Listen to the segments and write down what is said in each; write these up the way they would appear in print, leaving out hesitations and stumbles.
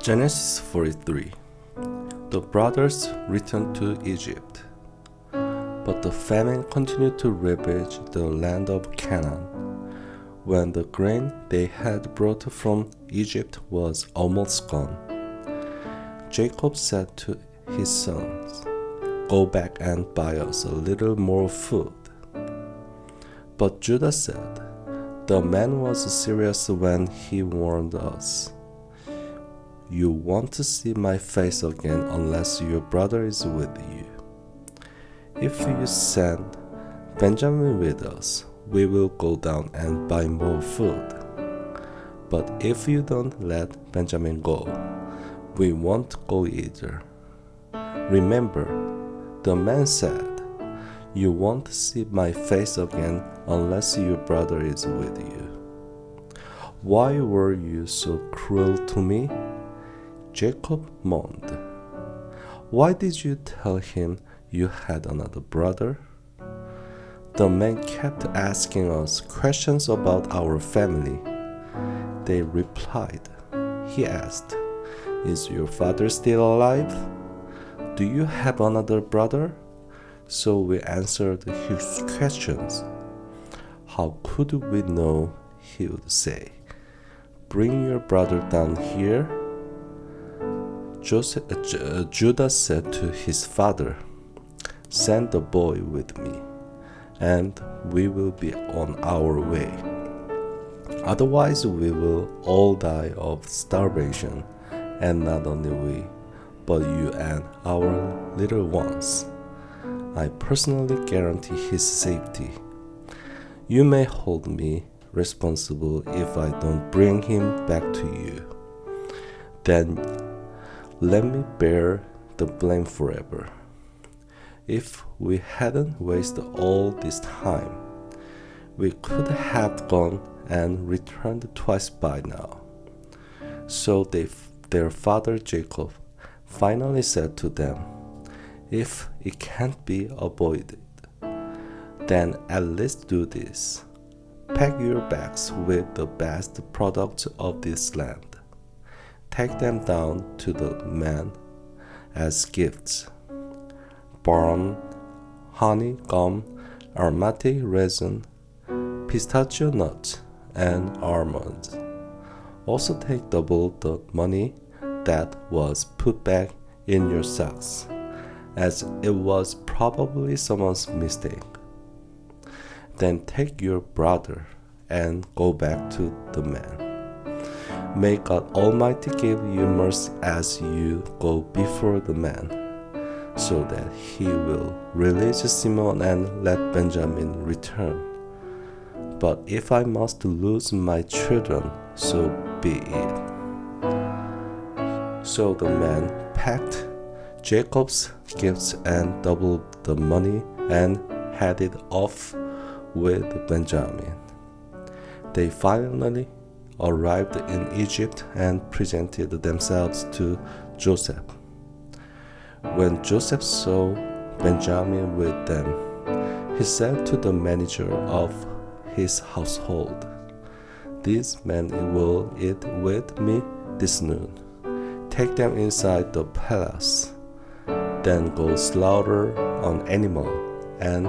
Genesis 43. The brothers returned to Egypt, but the famine continued to ravage the land of Canaan. When the grain they had brought from Egypt was almost gone, Jacob said to his sons, "Go back and buy us a little more food." But Judah said, "The man was serious when he warned us. You won't see my face again unless your brother is with you. If you send Benjamin with us, we will go down and buy more food. But if you don't let Benjamin go, we won't go either." Remember, the man said, "You won't see my face again unless your brother is with you." "Why were you so cruel to me?" Jacob moaned. "Why did you tell him you had another brother?" The man kept asking us questions about our family. They replied. He asked, "Is your father still alive? Do you have another brother?" So we answered his questions. How could we know? He would say, "Bring your brother down here." Judah said to his father, "Send the boy with me, and we will be on our way. Otherwise, we will all die of starvation, and not only we, but you and our little ones. I personally guarantee his safety. You may hold me responsible if I don't bring him back to you. Then let me bear the blame forever. If we hadn't wasted all this time, we could have gone and returned twice by now." So their father Jacob finally said to them, "If it can't be avoided, then at least do this. Pack your bags with the best products of this land. Take them down to the man as gifts: balm, honey, gum, aromatic resin, pistachio nuts, and almonds. Also take double the money that was put back in your sacks, as it was probably someone's mistake. Then take your brother and go back to the man. May God Almighty give you mercy as you go before the man, so that he will release Simeon and let Benjamin return. But if I must lose my children, so be it." So the man packed Jacob's gifts and doubled the money and headed off with Benjamin. They finally arrived in Egypt and presented themselves to Joseph. When Joseph saw Benjamin with them, he said to the manager of his household, "These men will eat with me this noon. Take them inside the palace. Then go slaughter an animal and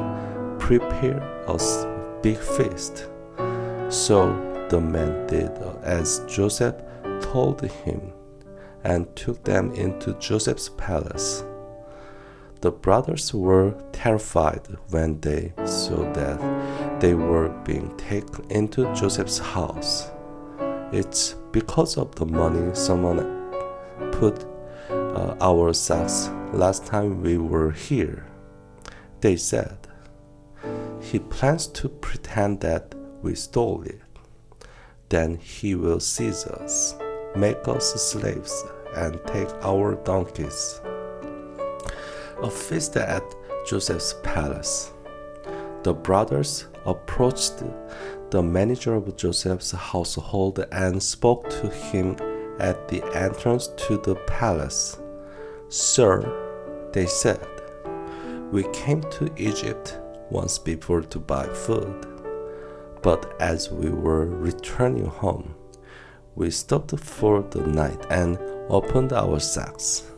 prepare a big feast." So the man did as Joseph told him and took them into Joseph's palace. The brothers were terrified when they saw that they were being taken into Joseph's house. "It's because of the money someone put our sacks last time we were here," they said. "He plans to pretend that we stole it. Then he will seize us, make us slaves, and take our donkeys." A feast at Joseph's palace. The brothers approached the manager of Joseph's household and spoke to him at the entrance to the palace. "Sir," they said, "we came to Egypt once before to buy food. But as we were returning home, we stopped for the night and opened our sacks.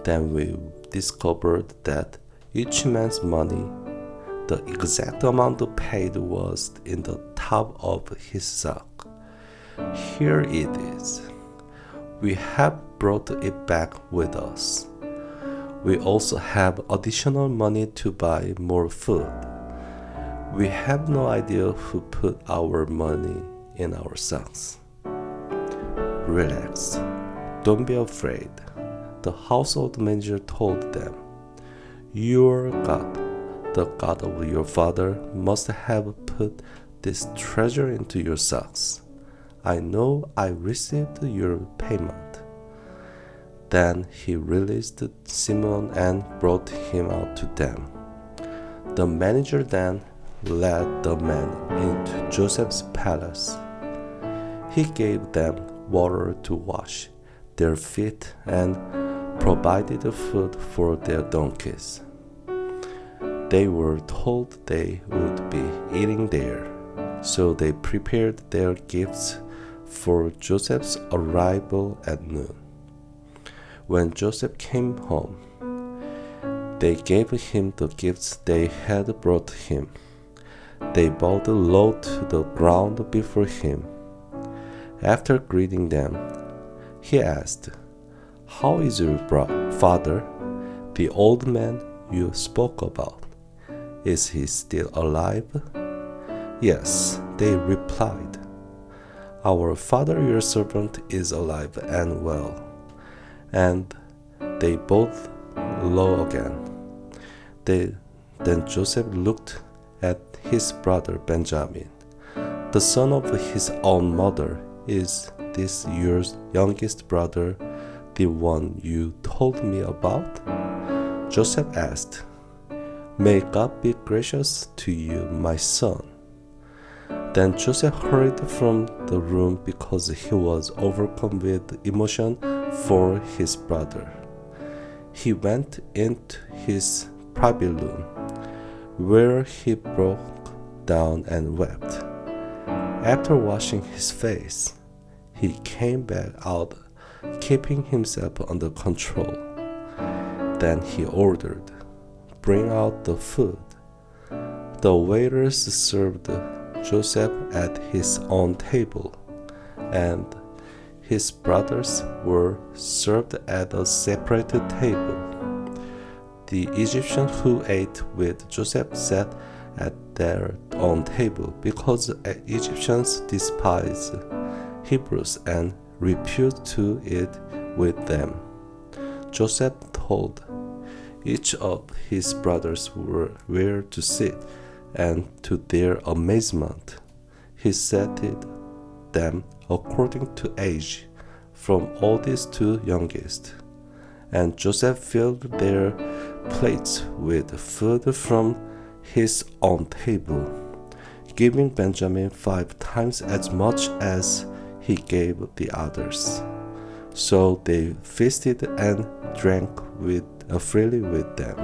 Then we discovered that each man's money, the exact amount paid, was in the top of his sack. Here it is. We have brought it back with us. We also have additional money to buy more food. We have no idea who put our money in our sacks. Relax. Don't be afraid. The household manager told them. Your God, the God of your father, must have put this treasure into your sacks. I know I received your payment. Then he released Simon and brought him out to them. The manager then led the men into Joseph's palace. He gave them water to wash their feet and provided food for their donkeys. They were told they would be eating there, so they prepared their gifts for Joseph's arrival at noon. When Joseph came home, they gave him the gifts they had brought him. They bowed low to the ground before him. After greeting them, he asked, "How is your father, the old man you spoke about? Is he still alive?" "Yes," they replied. "Our father, your servant, is alive and well." And they both low again. Then Joseph looked at his brother Benjamin, the son of his own mother. "Is this your youngest brother, the one you told me about?" Joseph asked. "May God be gracious to you, my son." Then Joseph hurried from the room because he was overcome with emotion for his brother. He went into his private room, where he broke down and wept. After washing his face, he came back out, keeping himself under control. Then he ordered, "Bring out the food." The waiters served Joseph at his own table, and his brothers were served at a separate table. The Egyptians who ate with Joseph sat at their own table because Egyptians despise Hebrews and refused to eat with them. Joseph told each of his brothers where to sit, and to their amazement, he seated them according to age, from oldest to youngest. And Joseph filled their plates with food from his own table, giving Benjamin 5 times as much as he gave the others. So they feasted and drank freely with them.